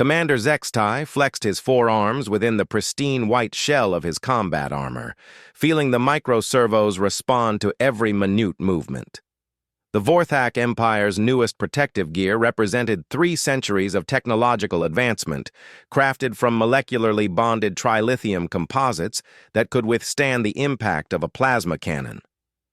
Commander Zextai flexed his forearms within the pristine white shell of his combat armor, feeling the microservos respond to every minute movement. The Vorthak Empire's newest protective gear represented 3 centuries of technological advancement, crafted from molecularly bonded trilithium composites that could withstand the impact of a plasma cannon.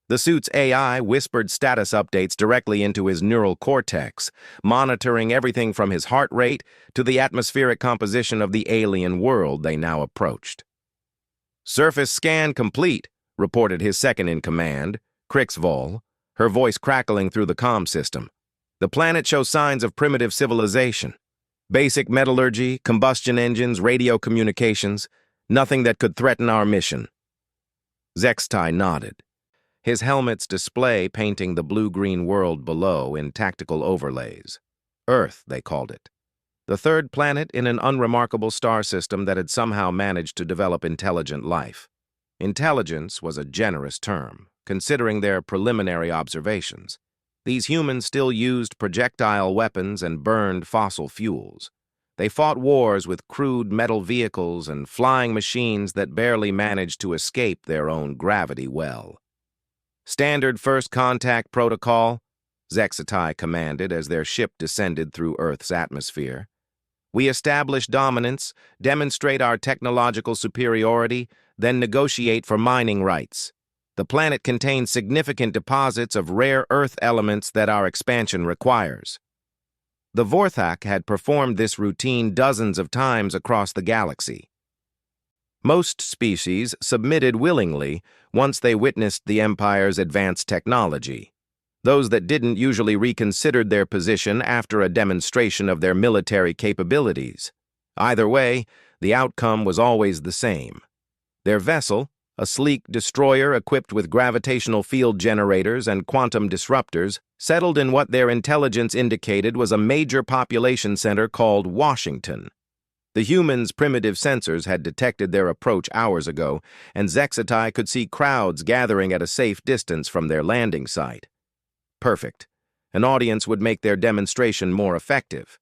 The suit's AI whispered status updates directly into his neural cortex, monitoring everything from his heart rate to the atmospheric composition of the alien world they now approached. "Surface scan complete," reported his second-in-command, Krixvol, her voice crackling through the comm system. "The planet shows signs of primitive civilization. Basic metallurgy, combustion engines, radio communications, nothing that could threaten our mission." Zextai nodded, his helmet's display painting the blue-green world below in tactical overlays. Earth, they called it. The third planet in an unremarkable star system that had somehow managed to develop intelligent life. Intelligence was a generous term, considering their preliminary observations. These humans still used projectile weapons and burned fossil fuels. They fought wars with crude metal vehicles and flying machines that barely managed to escape their own gravity well. "Standard first contact protocol," Zextai commanded as their ship descended through Earth's atmosphere. "We establish dominance, demonstrate our technological superiority, then negotiate for mining rights. The planet contains significant deposits of rare Earth elements that our expansion requires." The Vorthak had performed this routine dozens of times across the galaxy. Most species submitted willingly once they witnessed the Empire's advanced technology. Those that didn't usually reconsidered their position after a demonstration of their military capabilities. Either way, the outcome was always the same. Their vessel, a sleek destroyer equipped with gravitational field generators and quantum disruptors, settled in what their intelligence indicated was a major population center called Washington. The humans' primitive sensors had detected their approach hours ago, and Zextai could see crowds gathering at a safe distance from their landing site. Perfect. An audience would make their demonstration more effective.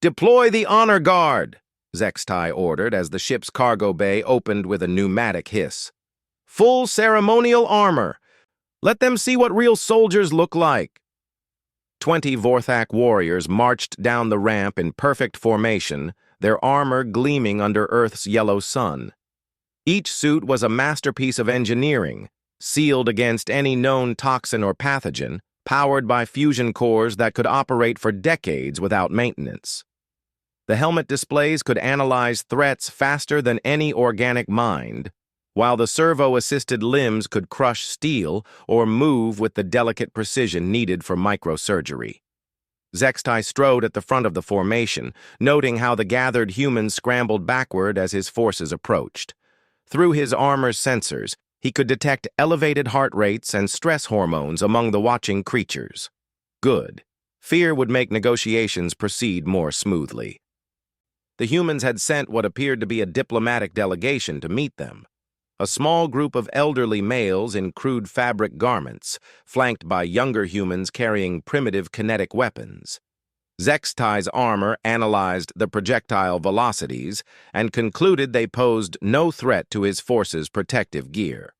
"Deploy the honor guard," Zextai ordered as the ship's cargo bay opened with a pneumatic hiss. "Full ceremonial armor. Let them see what real soldiers look like." 20 Vorthak warriors marched down the ramp in perfect formation, their armor gleaming under Earth's yellow sun. Each suit was a masterpiece of engineering, sealed against any known toxin or pathogen, powered by fusion cores that could operate for decades without maintenance. The helmet displays could analyze threats faster than any organic mind, while the servo-assisted limbs could crush steel or move with the delicate precision needed for microsurgery. Zextai strode at the front of the formation, noting how the gathered humans scrambled backward as his forces approached. Through his armor's sensors, he could detect elevated heart rates and stress hormones among the watching creatures. Good. Fear would make negotiations proceed more smoothly. The humans had sent what appeared to be a diplomatic delegation to meet them. A small group of elderly males in crude fabric garments, flanked by younger humans carrying primitive kinetic weapons. Zextai's armor analyzed the projectile velocities and concluded they posed no threat to his force's protective gear.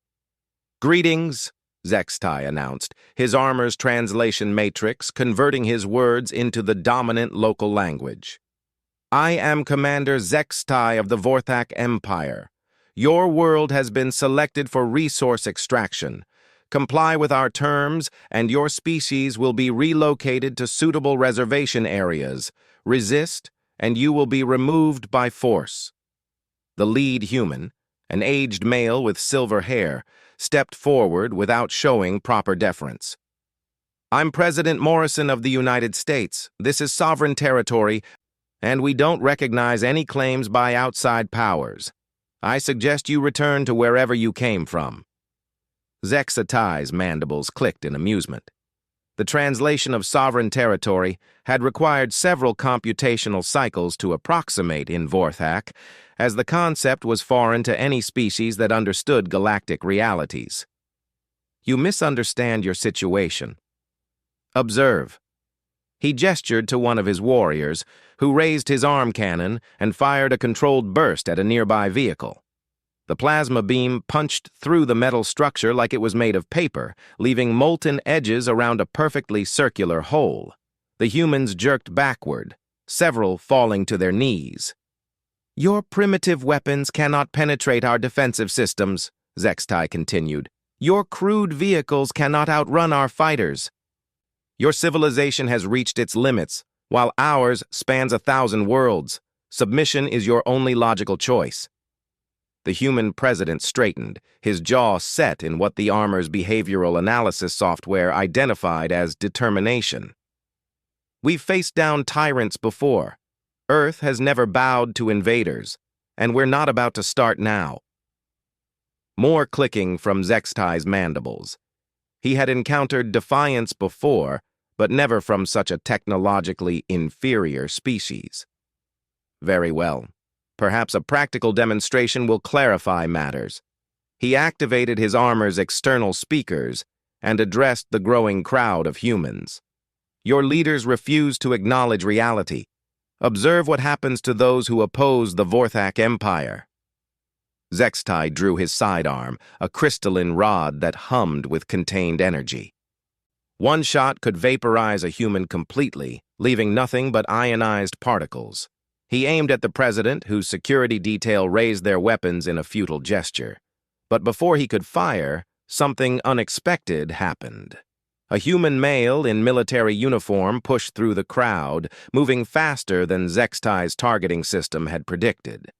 "Greetings," Zextai announced, his armor's translation matrix converting his words into the dominant local language. "I am Commander Zextai of the Vorthak Empire. Your world has been selected for resource extraction. Comply with our terms, and your species will be relocated to suitable reservation areas. Resist, and you will be removed by force." The lead human, an aged male with silver hair, stepped forward without showing proper deference. "I'm President Morrison of the United States. This is sovereign territory, and we don't recognize any claims by outside powers. I suggest you return to wherever you came from." Zextai's mandibles clicked in amusement. The translation of sovereign territory had required several computational cycles to approximate in Vorthak, as the concept was foreign to any species that understood galactic realities. "You misunderstand your situation. Observe." He gestured to one of his warriors, who raised his arm cannon and fired a controlled burst at a nearby vehicle. The plasma beam punched through the metal structure like it was made of paper, leaving molten edges around a perfectly circular hole. The humans jerked backward, several falling to their knees. "Your primitive weapons cannot penetrate our defensive systems," Zextai continued. "Your crude vehicles cannot outrun our fighters. Your civilization has reached its limits, while ours spans 1,000 worlds. Submission is your only logical choice." The human president straightened, his jaw set in what the armor's behavioral analysis software identified as determination. "We've faced down tyrants before. Earth has never bowed to invaders, and we're not about to start now." More clicking from Zextai's mandibles. He had encountered defiance before, but never from such a technologically inferior species. "Very well. Perhaps a practical demonstration will clarify matters." He activated his armor's external speakers and addressed the growing crowd of humans. "Your leaders refuse to acknowledge reality. Observe what happens to those who oppose the Vorthak Empire." Zextai drew his sidearm, a crystalline rod that hummed with contained energy. One shot could vaporize a human completely, leaving nothing but ionized particles. He aimed at the president, whose security detail raised their weapons in a futile gesture. But before he could fire, something unexpected happened. A human male in military uniform pushed through the crowd, moving faster than Zextai's targeting system had predicted.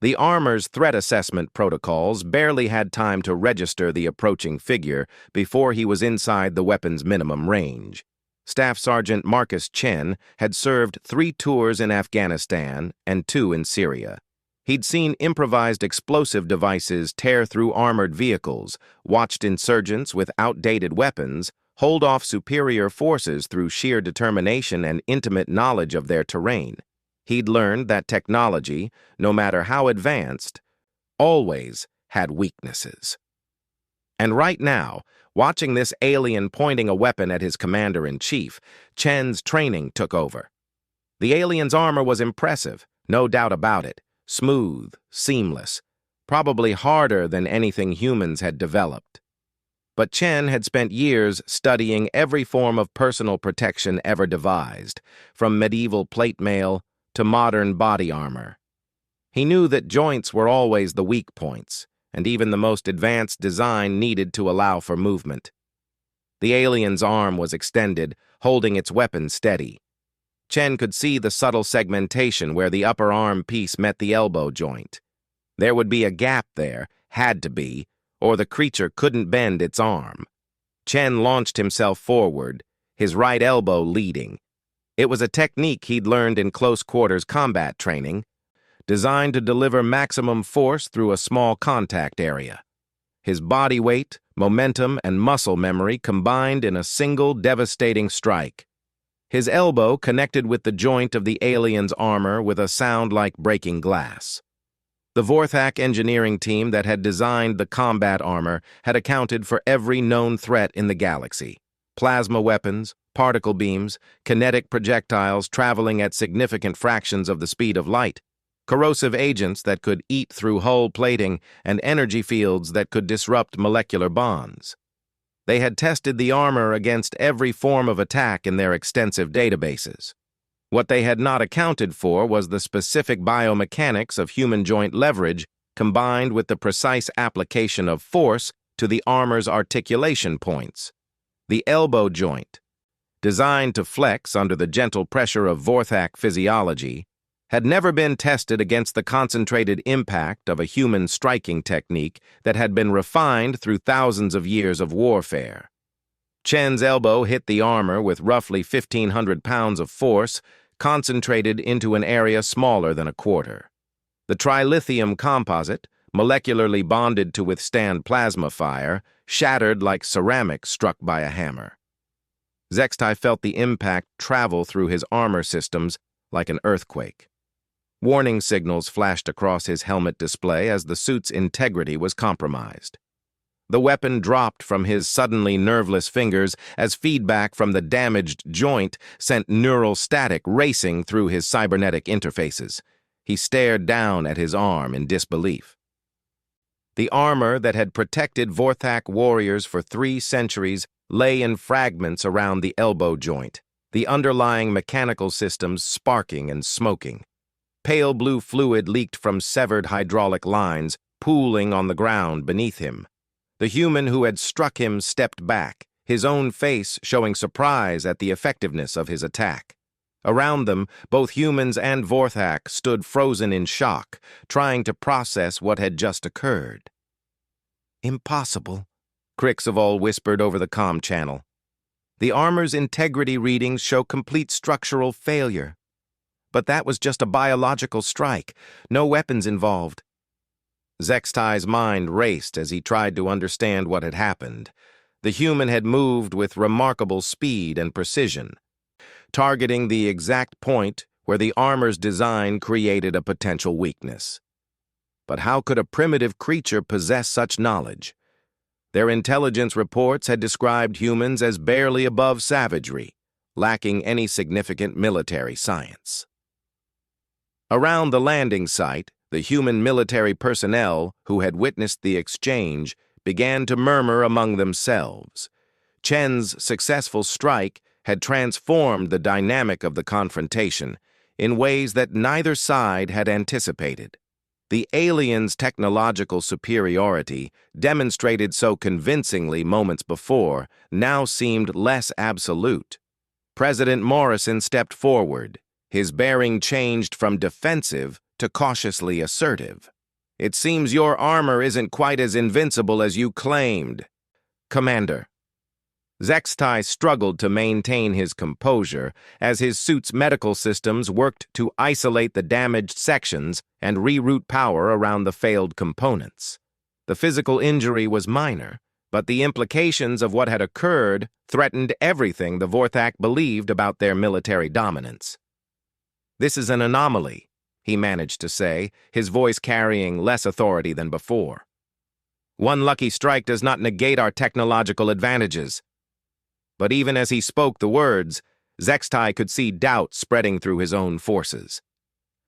The armor's threat assessment protocols barely had time to register the approaching figure before he was inside the weapon's minimum range. Staff Sergeant Marcus Chen had served 3 tours in Afghanistan and 2 in Syria. He'd seen improvised explosive devices tear through armored vehicles, watched insurgents with outdated weapons hold off superior forces through sheer determination and intimate knowledge of their terrain. He'd learned that technology, no matter how advanced, always had weaknesses. And right now, watching this alien pointing a weapon at his commander-in-chief, Chen's training took over. The alien's armor was impressive, no doubt about it, smooth, seamless, probably harder than anything humans had developed. But Chen had spent years studying every form of personal protection ever devised, from medieval plate mail to modern body armor. He knew that joints were always the weak points, and even the most advanced design needed to allow for movement. The alien's arm was extended, holding its weapon steady. Chen could see the subtle segmentation where the upper arm piece met the elbow joint. There would be a gap there, had to be, or the creature couldn't bend its arm. Chen launched himself forward, his right elbow leading. It was a technique he'd learned in close-quarters combat training, designed to deliver maximum force through a small contact area. His body weight, momentum, and muscle memory combined in a single devastating strike. His elbow connected with the joint of the alien's armor with a sound like breaking glass. The Vorthak engineering team that had designed the combat armor had accounted for every known threat in the galaxy. Plasma weapons, particle beams, kinetic projectiles traveling at significant fractions of the speed of light, corrosive agents that could eat through hull plating, and energy fields that could disrupt molecular bonds. They had tested the armor against every form of attack in their extensive databases. What they had not accounted for was the specific biomechanics of human joint leverage combined with the precise application of force to the armor's articulation points. The elbow joint, designed to flex under the gentle pressure of Vorthak physiology, had never been tested against the concentrated impact of a human striking technique that had been refined through thousands of years of warfare. Chen's elbow hit the armor with roughly 1,500 pounds of force, concentrated into an area smaller than a quarter. The trilithium composite, molecularly bonded to withstand plasma fire, shattered like ceramic struck by a hammer. Zextai felt the impact travel through his armor systems like an earthquake. Warning signals flashed across his helmet display as the suit's integrity was compromised. The weapon dropped from his suddenly nerveless fingers as feedback from the damaged joint sent neural static racing through his cybernetic interfaces. He stared down at his arm in disbelief. The armor that had protected Vorthak warriors for 3 centuries lay in fragments around the elbow joint, the underlying mechanical systems sparking and smoking. Pale blue fluid leaked from severed hydraulic lines, pooling on the ground beneath him. The human who had struck him stepped back, his own face showing surprise at the effectiveness of his attack. Around them, both humans and Vorthak stood frozen in shock, trying to process what had just occurred. "Impossible," Krixavol whispered over the comm channel. "The armor's integrity readings show complete structural failure. But that was just a biological strike, no weapons involved." Zextai's mind raced as he tried to understand what had happened. The human had moved with remarkable speed and precision, targeting the exact point where the armor's design created a potential weakness. But how could a primitive creature possess such knowledge? Their intelligence reports had described humans as barely above savagery, lacking any significant military science. Around the landing site, the human military personnel who had witnessed the exchange began to murmur among themselves. Chen's successful strike had transformed the dynamic of the confrontation in ways that neither side had anticipated. The aliens' technological superiority, demonstrated so convincingly moments before, now seemed less absolute. President Morrison stepped forward. His bearing changed from defensive to cautiously assertive. "It seems your armor isn't quite as invincible as you claimed, Commander." Zextai struggled to maintain his composure as his suit's medical systems worked to isolate the damaged sections and reroute power around the failed components. The physical injury was minor, but the implications of what had occurred threatened everything the Vorthak believed about their military dominance. "This is an anomaly," he managed to say, his voice carrying less authority than before. "One lucky strike does not negate our technological advantages." But even as he spoke the words, Zextai could see doubt spreading through his own forces.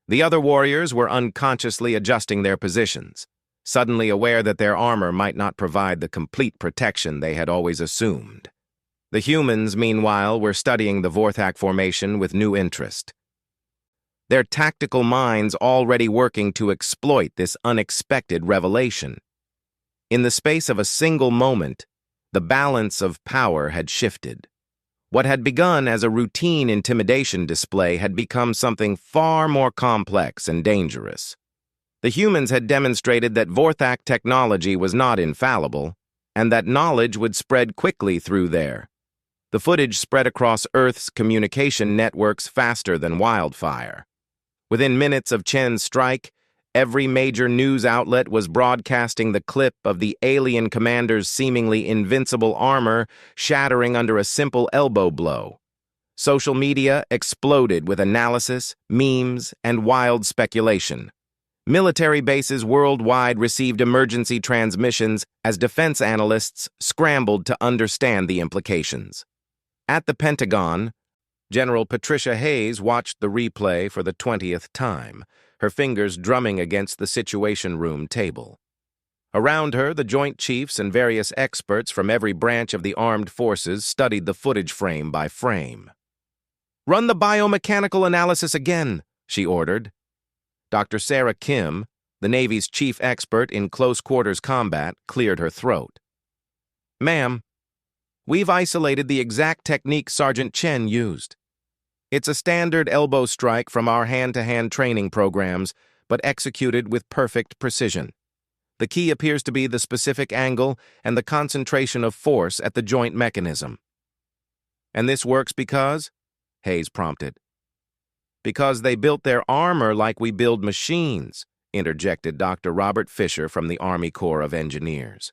The other warriors were unconsciously adjusting their positions, suddenly aware that their armor might not provide the complete protection they had always assumed. The humans, meanwhile, were studying the Vorthak formation with new interest, their tactical minds already working to exploit this unexpected revelation. In the space of a single moment, the balance of power had shifted. What had begun as a routine intimidation display had become something far more complex and dangerous. The humans had demonstrated that Vorthak technology was not infallible, and that knowledge would spread quickly through there. The footage spread across Earth's communication networks faster than wildfire. Within minutes of Chen's strike, every major news outlet was broadcasting the clip of the alien commander's seemingly invincible armor shattering under a simple elbow blow. Social media exploded with analysis, memes, and wild speculation. Military bases worldwide received emergency transmissions as defense analysts scrambled to understand the implications. At the Pentagon, General Patricia Hayes watched the replay for the 20th time, her fingers drumming against the Situation Room table. Around her, the Joint Chiefs and various experts from every branch of the armed forces studied the footage frame by frame. "Run the biomechanical analysis again," she ordered. Dr. Sarah Kim, the Navy's chief expert in close-quarters combat, cleared her throat. "Ma'am, we've isolated the exact technique Sergeant Chen used. It's a standard elbow strike from our hand-to-hand training programs, but executed with perfect precision. The key appears to be the specific angle and the concentration of force at the joint mechanism." "And this works because?" Hayes prompted. "Because they built their armor like we build machines," interjected Dr. Robert Fisher from the Army Corps of Engineers.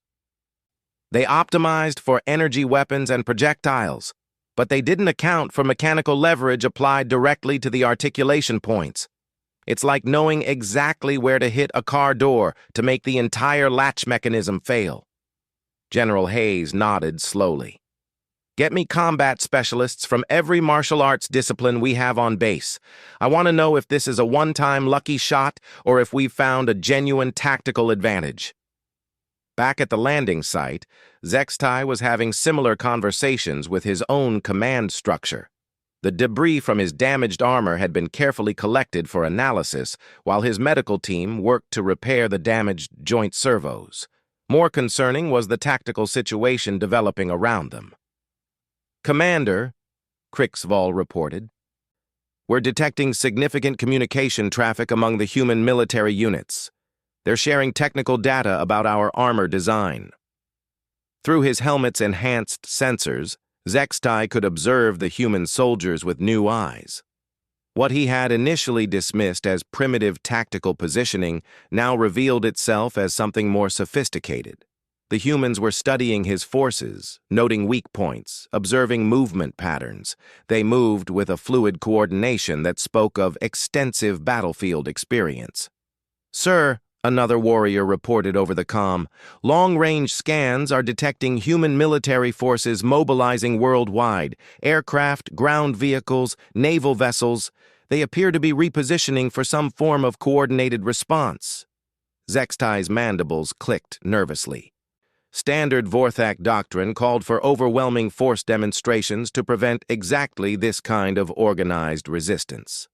"They optimized for energy weapons and projectiles, but they didn't account for mechanical leverage applied directly to the articulation points. It's like knowing exactly where to hit a car door to make the entire latch mechanism fail." General Hayes nodded slowly. Get me combat specialists from every martial arts discipline we have on base. I want to know if this is a one-time lucky shot or if we've found a genuine tactical advantage. Back at the landing site, Zextai was having similar conversations with his own command structure. The debris from his damaged armor had been carefully collected for analysis, while his medical team worked to repair the damaged joint servos. More concerning was the tactical situation developing around them. "Commander," Krixval reported, "we're detecting significant communication traffic among the human military units. They're sharing technical data about our armor design." Through his helmet's enhanced sensors, Zextai could observe the human soldiers with new eyes. What he had initially dismissed as primitive tactical positioning now revealed itself as something more sophisticated. The humans were studying his forces, noting weak points, observing movement patterns. They moved with a fluid coordination that spoke of extensive battlefield experience. "Sir," another warrior reported over the comm, "long-range scans are detecting human military forces mobilizing worldwide. Aircraft, ground vehicles, naval vessels. They appear to be repositioning for some form of coordinated response." Zextai's mandibles clicked nervously. Standard Vorthak doctrine called for overwhelming force demonstrations to prevent exactly this kind of organized resistance.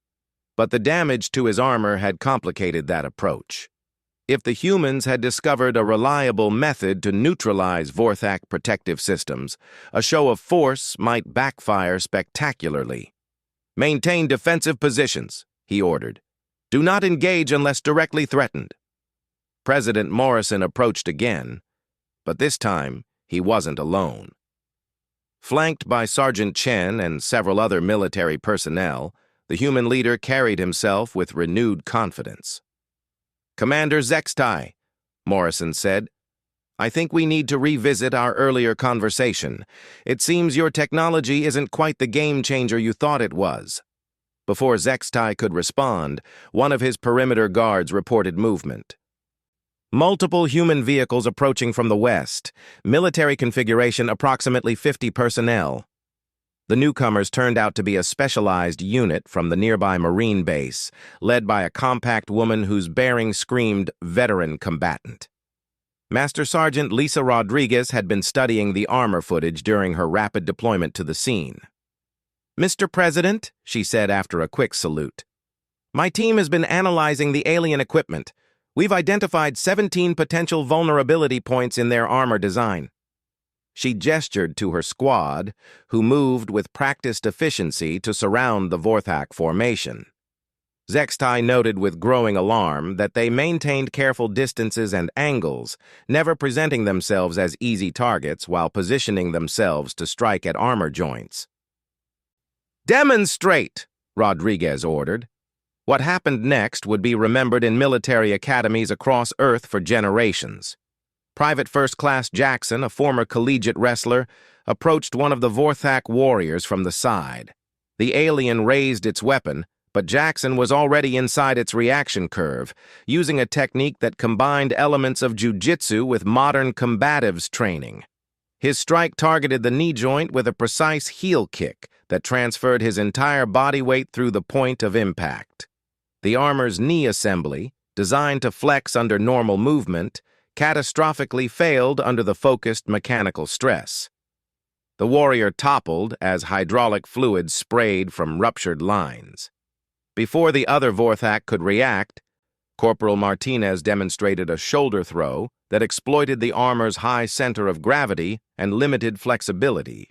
But the damage to his armor had complicated that approach. If the humans had discovered a reliable method to neutralize Vorthak protective systems, a show of force might backfire spectacularly. "Maintain defensive positions," he ordered. "Do not engage unless directly threatened." President Morrison approached again, but this time he wasn't alone. Flanked by Sergeant Chen and several other military personnel, the human leader carried himself with renewed confidence. "Commander Zextai," Morrison said, "I think we need to revisit our earlier conversation. It seems your technology isn't quite the game-changer you thought it was." Before Zextai could respond, one of his perimeter guards reported movement. "Multiple human vehicles approaching from the west. Military configuration approximately 50 personnel." The newcomers turned out to be a specialized unit from the nearby Marine base, led by a compact woman whose bearing screamed veteran combatant. Master Sergeant Lisa Rodriguez had been studying the armor footage during her rapid deployment to the scene. "Mr. President," she said after a quick salute, "my team has been analyzing the alien equipment. We've identified 17 potential vulnerability points in their armor design." She gestured to her squad, who moved with practiced efficiency to surround the Vorthak formation. Zextai noted with growing alarm that they maintained careful distances and angles, never presenting themselves as easy targets while positioning themselves to strike at armor joints. "Demonstrate!" Rodriguez ordered. What happened next would be remembered in military academies across Earth for generations. Private First Class Jackson, a former collegiate wrestler, approached one of the Vorthak warriors from the side. The alien raised its weapon, but Jackson was already inside its reaction curve, using a technique that combined elements of jiu-jitsu with modern combatives training. His strike targeted the knee joint with a precise heel kick that transferred his entire body weight through the point of impact. The armor's knee assembly, designed to flex under normal movement, catastrophically failed under the focused mechanical stress. The warrior toppled as hydraulic fluid sprayed from ruptured lines. Before the other Vorthak could react, Corporal Martinez demonstrated a shoulder throw that exploited the armor's high center of gravity and limited flexibility.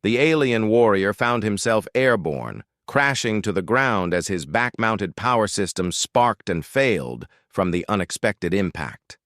The alien warrior found himself airborne, crashing to the ground as his back-mounted power system sparked and failed from the unexpected impact.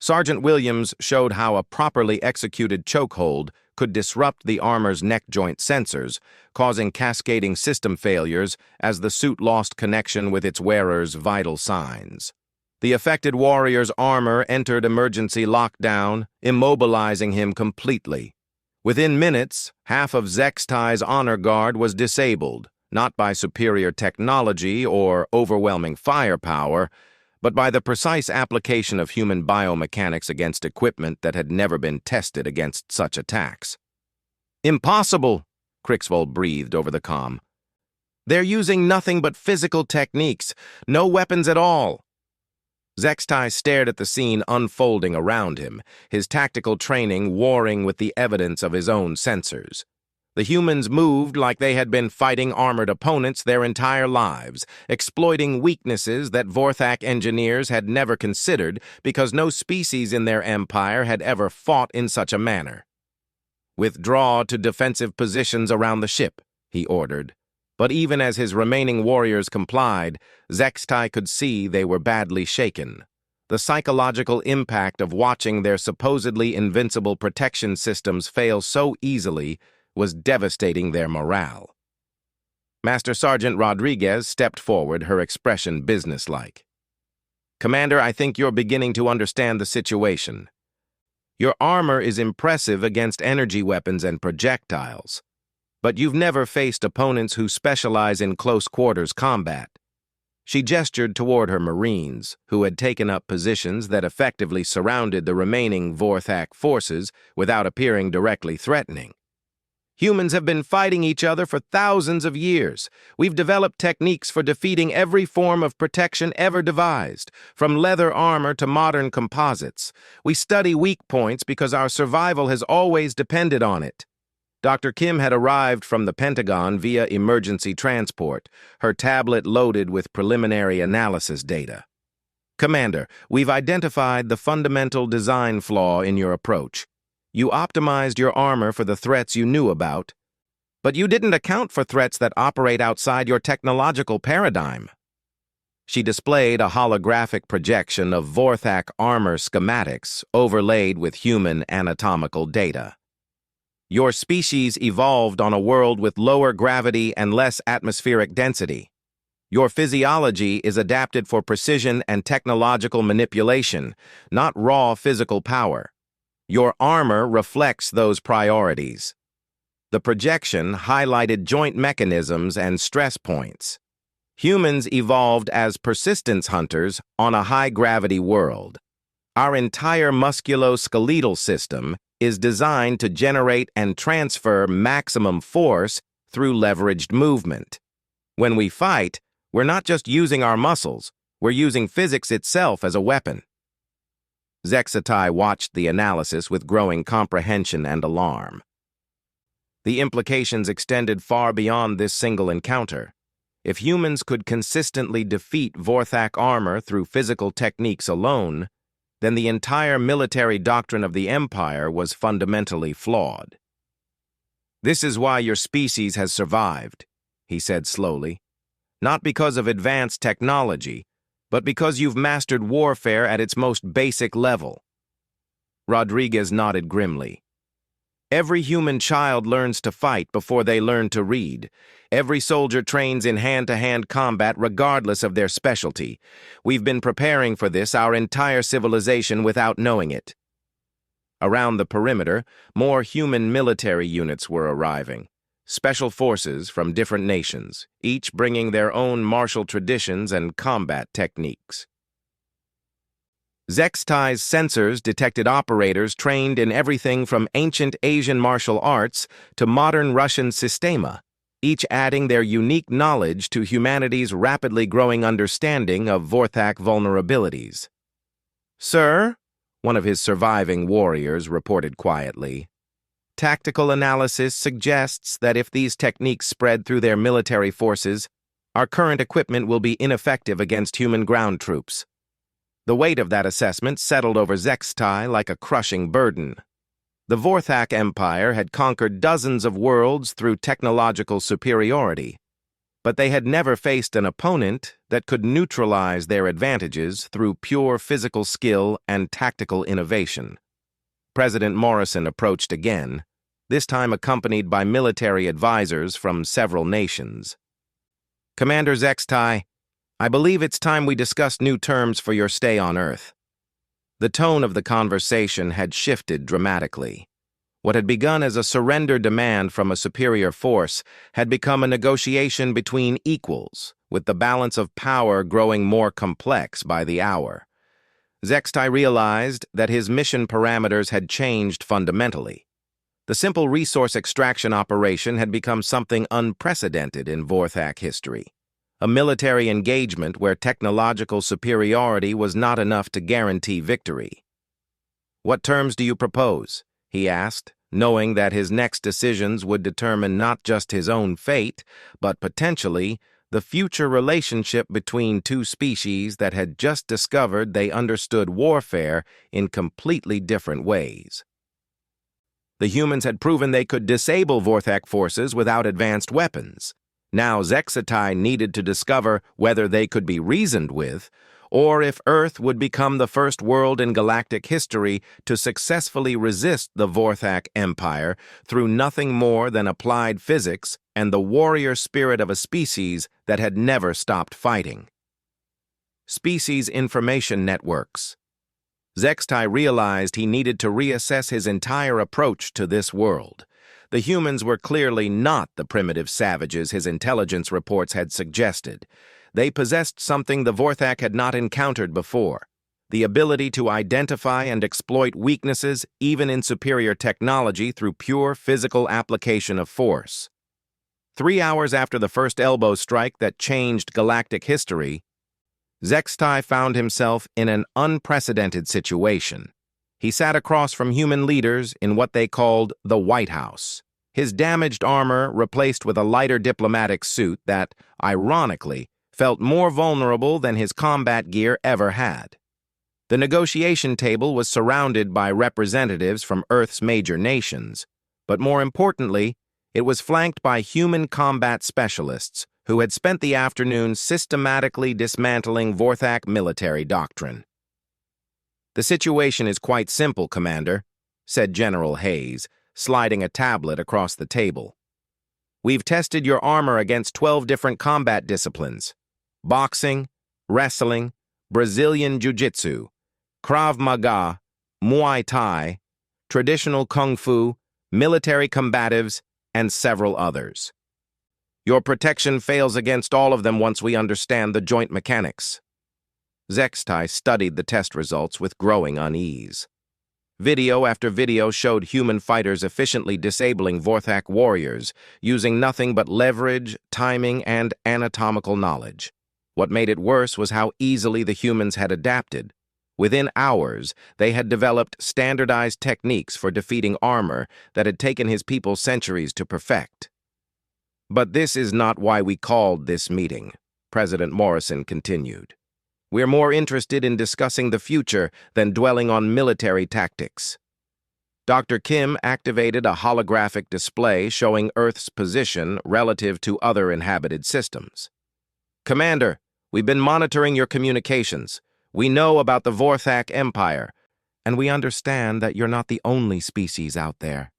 Sergeant Williams showed how a properly executed chokehold could disrupt the armor's neck joint sensors, causing cascading system failures as the suit lost connection with its wearer's vital signs. The affected warrior's armor entered emergency lockdown, immobilizing him completely. Within minutes, half of Zextai's honor guard was disabled, not by superior technology or overwhelming firepower, but by the precise application of human biomechanics against equipment that had never been tested against such attacks. "Impossible," Crixvold breathed over the comm. "They're using nothing but physical techniques, no weapons at all." Zextai stared at the scene unfolding around him, his tactical training warring with the evidence of his own sensors. The humans moved like they had been fighting armored opponents their entire lives, exploiting weaknesses that Vorthak engineers had never considered because no species in their empire had ever fought in such a manner. "Withdraw to defensive positions around the ship," he ordered. But even as his remaining warriors complied, Zextai could see they were badly shaken. The psychological impact of watching their supposedly invincible protection systems fail so easily was devastating their morale. Master Sergeant Rodriguez stepped forward, her expression businesslike. "Commander, I think you're beginning to understand the situation. Your armor is impressive against energy weapons and projectiles, but you've never faced opponents who specialize in close-quarters combat." She gestured toward her Marines, who had taken up positions that effectively surrounded the remaining Vorthak forces without appearing directly threatening. "Humans have been fighting each other for thousands of years. We've developed techniques for defeating every form of protection ever devised, from leather armor to modern composites. We study weak points because our survival has always depended on it." Dr. Kim had arrived from the Pentagon via emergency transport, her tablet loaded with preliminary analysis data. "Commander, we've identified the fundamental design flaw in your approach. You optimized your armor for the threats you knew about, but you didn't account for threats that operate outside your technological paradigm." She displayed a holographic projection of Vorthak armor schematics overlaid with human anatomical data. "Your species evolved on a world with lower gravity and less atmospheric density. Your physiology is adapted for precision and technological manipulation, not raw physical power. Your armor reflects those priorities." The projection highlighted joint mechanisms and stress points. Humans evolved as persistence hunters on a high-gravity world. Our entire musculoskeletal system is designed to generate and transfer maximum force through leveraged movement. When we fight, we're not just using our muscles, we're using physics itself as a weapon. Zextai watched the analysis with growing comprehension and alarm. The implications extended far beyond this single encounter. If humans could consistently defeat Vorthak armor through physical techniques alone, then the entire military doctrine of the Empire was fundamentally flawed. "This is why your species has survived," he said slowly. "Not because of advanced technology, but because you've mastered warfare at its most basic level." Rodriguez nodded grimly. "Every human child learns to fight before they learn to read. Every soldier trains in hand-to-hand combat regardless of their specialty. We've been preparing for this our entire civilization without knowing it." Around the perimeter, more human military units were arriving. Special forces from different nations, each bringing their own martial traditions and combat techniques. Zextai's sensors detected operators trained in everything from ancient Asian martial arts to modern Russian systema, each adding their unique knowledge to humanity's rapidly growing understanding of Vorthak vulnerabilities. "Sir," one of his surviving warriors reported quietly, "tactical analysis suggests that if these techniques spread through their military forces, our current equipment will be ineffective against human ground troops." The weight of that assessment settled over Zextai like a crushing burden. The Vorthak Empire had conquered dozens of worlds through technological superiority, but they had never faced an opponent that could neutralize their advantages through pure physical skill and tactical innovation. President Morrison approached again, this time accompanied by military advisors from several nations. "Commander Zextai, I believe it's time we discuss new terms for your stay on Earth." The tone of the conversation had shifted dramatically. What had begun as a surrender demand from a superior force had become a negotiation between equals, with the balance of power growing more complex by the hour. Zextai realized that his mission parameters had changed fundamentally. The simple resource extraction operation had become something unprecedented in Vorthak history. A military engagement where technological superiority was not enough to guarantee victory. "What terms do you propose?" he asked, knowing that his next decisions would determine not just his own fate, but potentially the future relationship between two species that had just discovered they understood warfare in completely different ways. The humans had proven they could disable Vorthak forces without advanced weapons. Now Zextai needed to discover whether they could be reasoned with, or if Earth would become the first world in galactic history to successfully resist the Vorthak Empire through nothing more than applied physics and the warrior spirit of a species that had never stopped fighting. Species information networks. Zextai realized he needed to reassess his entire approach to this world. The humans were clearly not the primitive savages his intelligence reports had suggested. They possessed something the Vorthak had not encountered before: the ability to identify and exploit weaknesses even in superior technology through pure physical application of force. 3 hours after the first elbow strike that changed galactic history, Zextai found himself in an unprecedented situation. He sat across from human leaders in what they called the White House, his damaged armor replaced with a lighter diplomatic suit that, ironically, felt more vulnerable than his combat gear ever had. The negotiation table was surrounded by representatives from Earth's major nations, but more importantly, it was flanked by human combat specialists who had spent the afternoon systematically dismantling Vorthak military doctrine. "The situation is quite simple, Commander," said General Hayes, sliding a tablet across the table. "We've tested your armor against 12 different combat disciplines: boxing, wrestling, Brazilian Jiu-Jitsu, Krav Maga, Muay Thai, traditional Kung Fu, military combatives, and several others. Your protection fails against all of them once we understand the joint mechanics." Zextai studied the test results with growing unease. Video after video showed human fighters efficiently disabling Vorthak warriors, using nothing but leverage, timing, and anatomical knowledge. What made it worse was how easily the humans had adapted. Within hours, they had developed standardized techniques for defeating armor that had taken his people centuries to perfect. "But this is not why we called this meeting," President Morrison continued. "We're more interested in discussing the future than dwelling on military tactics." Dr. Kim activated a holographic display showing Earth's position relative to other inhabited systems. "Commander, we've been monitoring your communications. We know about the Vorthak Empire, and we understand that you're not the only species out there.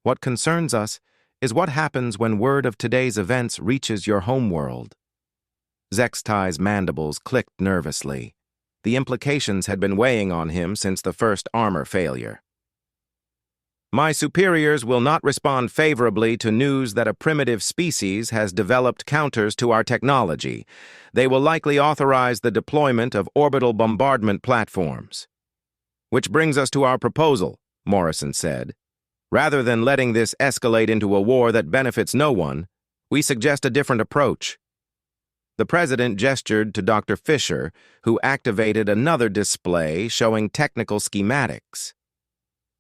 What concerns us is what happens when word of today's events reaches your homeworld." Zextai's mandibles clicked nervously. The implications had been weighing on him since the first armor failure. "My superiors will not respond favorably to news that a primitive species has developed counters to our technology. They will likely authorize the deployment of orbital bombardment platforms." "Which brings us to our proposal," Morrison said. "Rather than letting this escalate into a war that benefits no one, we suggest a different approach." The president gestured to Dr. Fisher, who activated another display showing technical schematics.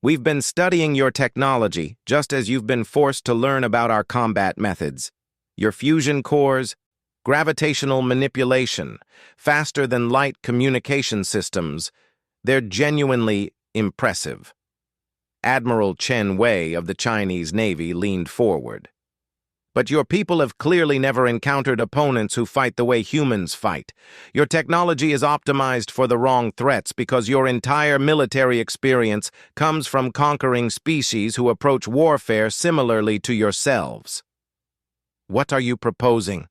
"We've been studying your technology, just as you've been forced to learn about our combat methods. Your fusion cores, gravitational manipulation, faster-than-light communication systems, they're genuinely impressive." Admiral Chen Wei of the Chinese Navy leaned forward. "But your people have clearly never encountered opponents who fight the way humans fight. Your technology is optimized for the wrong threats because your entire military experience comes from conquering species who approach warfare similarly to yourselves." "What are you proposing?"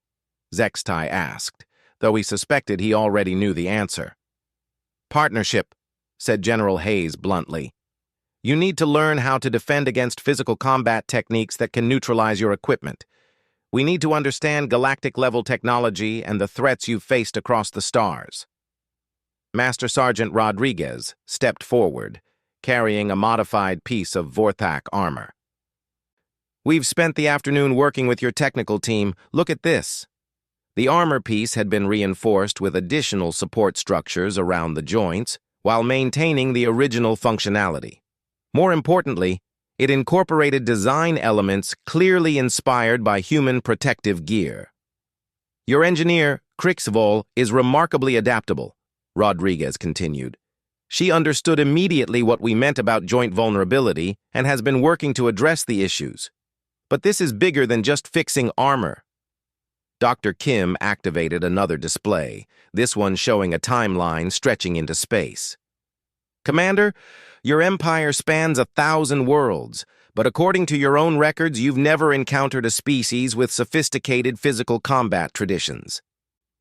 Zextai asked, though he suspected he already knew the answer. "Partnership," said General Hayes bluntly. You need to learn how to defend against physical combat techniques that can neutralize your equipment. We need to understand galactic-level technology and the threats you've faced across the stars. Master Sergeant Rodriguez stepped forward, carrying a modified piece of Vorthak armor. We've spent the afternoon working with your technical team. Look at this. The armor piece had been reinforced with additional support structures around the joints while maintaining the original functionality. More importantly, it incorporated design elements clearly inspired by human protective gear. Your engineer, Krixvol, is remarkably adaptable, Rodriguez continued. She understood immediately what we meant about joint vulnerability and has been working to address the issues. But this is bigger than just fixing armor. Dr. Kim activated another display, this one showing a timeline stretching into space. Commander, your empire spans 1,000 worlds, but according to your own records, you've never encountered a species with sophisticated physical combat traditions.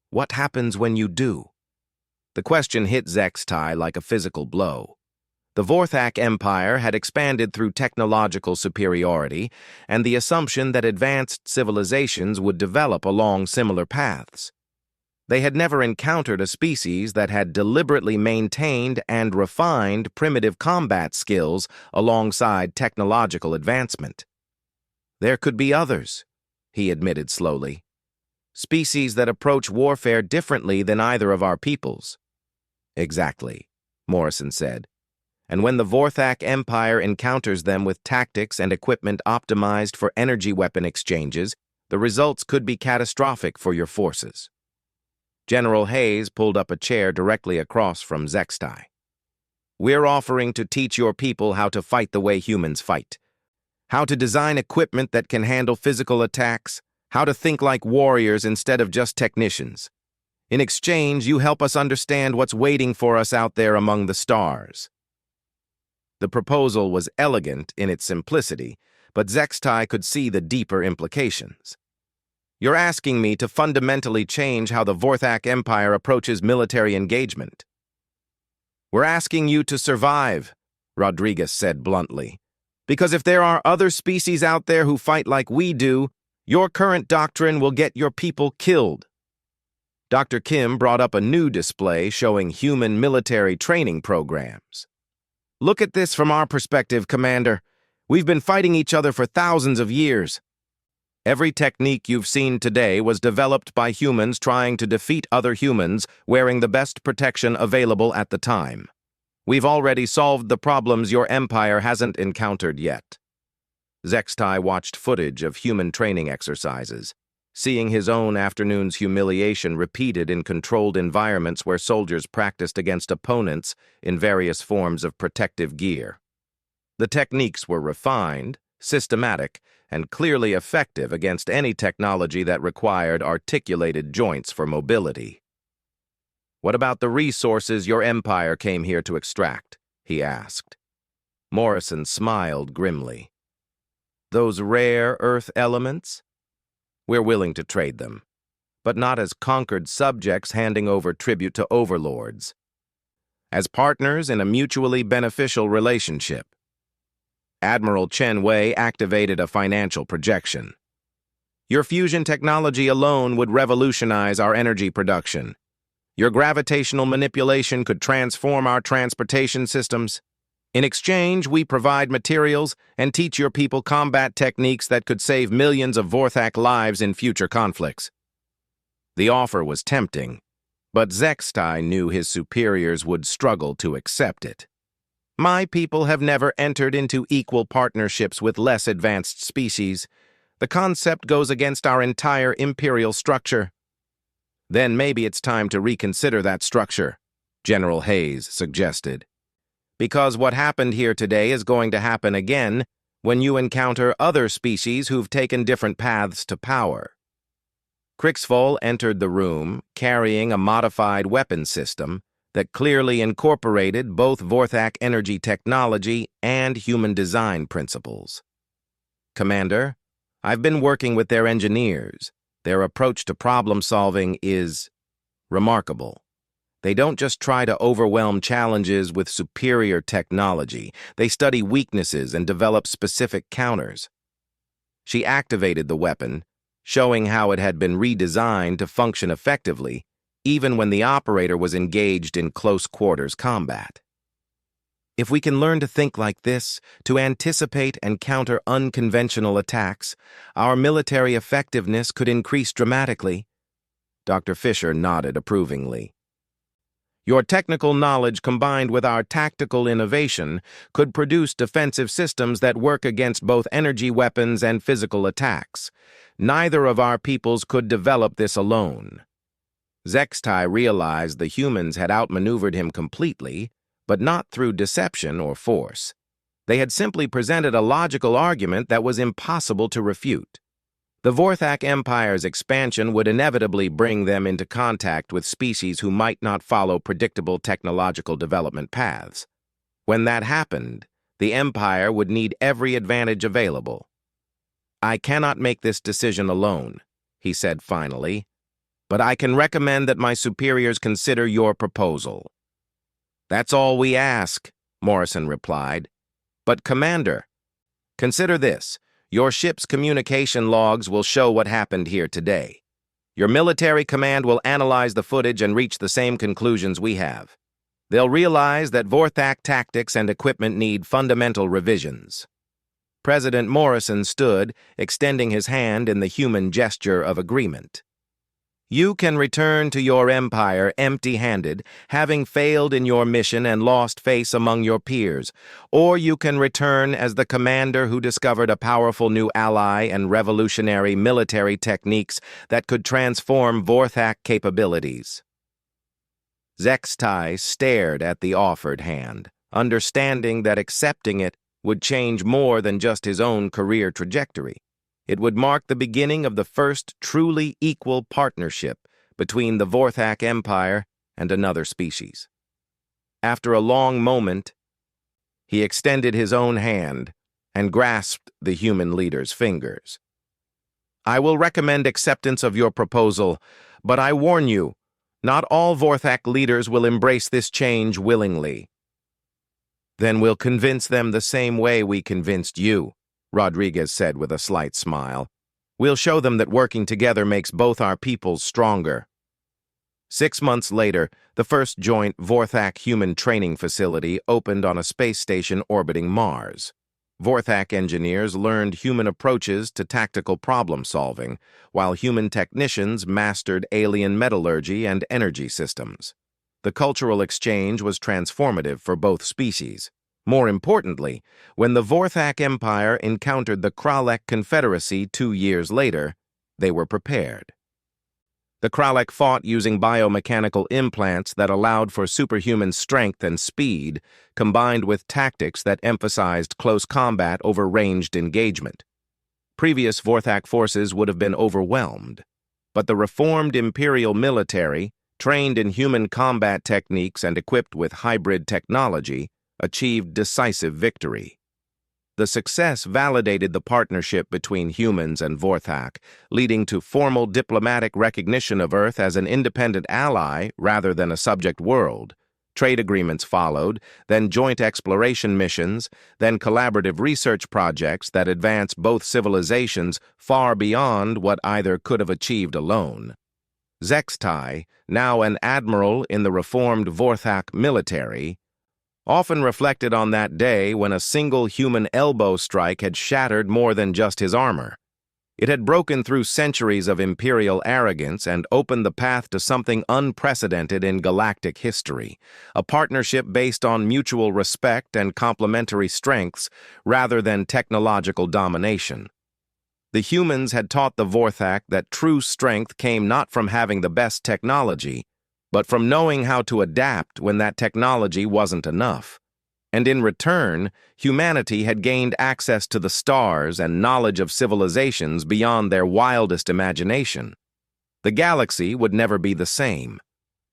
What happens when you do? The question hit Zextai like a physical blow. The Vorthak Empire had expanded through technological superiority and the assumption that advanced civilizations would develop along similar paths. They had never encountered a species that had deliberately maintained and refined primitive combat skills alongside technological advancement. There could be others, he admitted slowly. Species that approach warfare differently than either of our peoples. Exactly, Morrison said. And when the Vorthak Empire encounters them with tactics and equipment optimized for energy weapon exchanges, the results could be catastrophic for your forces. General Hayes pulled up a chair directly across from Zextai. We're offering to teach your people how to fight the way humans fight. How to design equipment that can handle physical attacks. How to think like warriors instead of just technicians. In exchange, you help us understand what's waiting for us out there among the stars. The proposal was elegant in its simplicity, but Zextai could see the deeper implications. You're asking me to fundamentally change how the Vorthak Empire approaches military engagement. We're asking you to survive, Rodriguez said bluntly. Because if there are other species out there who fight like we do, your current doctrine will get your people killed. Dr. Kim brought up a new display showing human military training programs. Look at this from our perspective, Commander. We've been fighting each other for thousands of years. Every technique you've seen today was developed by humans trying to defeat other humans wearing the best protection available at the time. We've already solved the problems your empire hasn't encountered yet. Zextai watched footage of human training exercises, seeing his own afternoon's humiliation repeated in controlled environments where soldiers practiced against opponents in various forms of protective gear. The techniques were refined, systematic, and clearly effective against any technology that required articulated joints for mobility. What about the resources your empire came here to extract? He asked. Morrison smiled grimly. Those rare Earth elements? We're willing to trade them, but not as conquered subjects handing over tribute to overlords. As partners in a mutually beneficial relationship. Admiral Chen Wei activated a financial projection. Your fusion technology alone would revolutionize our energy production. Your gravitational manipulation could transform our transportation systems. In exchange, we provide materials and teach your people combat techniques that could save millions of Vorthak lives in future conflicts. The offer was tempting, but Zextai knew his superiors would struggle to accept it. My people have never entered into equal partnerships with less advanced species. The concept goes against our entire imperial structure. Then maybe it's time to reconsider that structure, General Hayes suggested. Because what happened here today is going to happen again when you encounter other species who've taken different paths to power. Krixvol entered the room carrying a modified weapon system that clearly incorporated both Vorthak energy technology and human design principles. Commander, I've been working with their engineers. Their approach to problem-solving is remarkable. They don't just try to overwhelm challenges with superior technology. They study weaknesses and develop specific counters. She activated the weapon, showing how it had been redesigned to function effectively, even when the operator was engaged in close-quarters combat. If we can learn to think like this, to anticipate and counter unconventional attacks, our military effectiveness could increase dramatically. Dr. Fisher nodded approvingly. Your technical knowledge combined with our tactical innovation could produce defensive systems that work against both energy weapons and physical attacks. Neither of our peoples could develop this alone. Zextai realized the humans had outmaneuvered him completely, but not through deception or force. They had simply presented a logical argument that was impossible to refute. The Vorthak Empire's expansion would inevitably bring them into contact with species who might not follow predictable technological development paths. When that happened, the Empire would need every advantage available. I cannot make this decision alone, he said finally, but I can recommend that my superiors consider your proposal. That's all we ask, Morrison replied. But, Commander, consider this. Your ship's communication logs will show what happened here today. Your military command will analyze the footage and reach the same conclusions we have. They'll realize that Vorthak tactics and equipment need fundamental revisions. President Morrison stood, extending his hand in the human gesture of agreement. You can return to your empire empty-handed, having failed in your mission and lost face among your peers, or you can return as the commander who discovered a powerful new ally and revolutionary military techniques that could transform Vorthak capabilities. Zextai stared at the offered hand, understanding that accepting it would change more than just his own career trajectory. It would mark the beginning of the first truly equal partnership between the Vorthak Empire and another species. After a long moment, he extended his own hand and grasped the human leader's fingers. I will recommend acceptance of your proposal, but I warn you, not all Vorthak leaders will embrace this change willingly. Then we'll convince them the same way we convinced you, Rodriguez said with a slight smile. We'll show them that working together makes both our peoples stronger. 6 months later, the first joint Vorthak human training facility opened on a space station orbiting Mars. Vorthak engineers learned human approaches to tactical problem-solving, while human technicians mastered alien metallurgy and energy systems. The cultural exchange was transformative for both species. More importantly, when the Vorthak Empire encountered the Kralek Confederacy 2 years later, they were prepared. The Kralek fought using biomechanical implants that allowed for superhuman strength and speed, combined with tactics that emphasized close combat over ranged engagement. Previous Vorthak forces would have been overwhelmed, but the reformed Imperial military, trained in human combat techniques and equipped with hybrid technology, achieved decisive victory. The success validated the partnership between humans and Vorthak, leading to formal diplomatic recognition of Earth as an independent ally rather than a subject world. Trade agreements followed, then joint exploration missions, then collaborative research projects that advanced both civilizations far beyond what either could have achieved alone. Zextai, now an admiral in the reformed Vorthak military, often reflected on that day when a single human elbow strike had shattered more than just his armor. It had broken through centuries of imperial arrogance and opened the path to something unprecedented in galactic history, a partnership based on mutual respect and complementary strengths rather than technological domination. The humans had taught the Vorthak that true strength came not from having the best technology, but from knowing how to adapt when that technology wasn't enough. And in return, humanity had gained access to the stars and knowledge of civilizations beyond their wildest imagination. The galaxy would never be the same.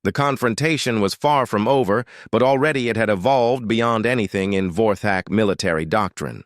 The confrontation was far from over, but already it had evolved beyond anything in Vorthak military doctrine.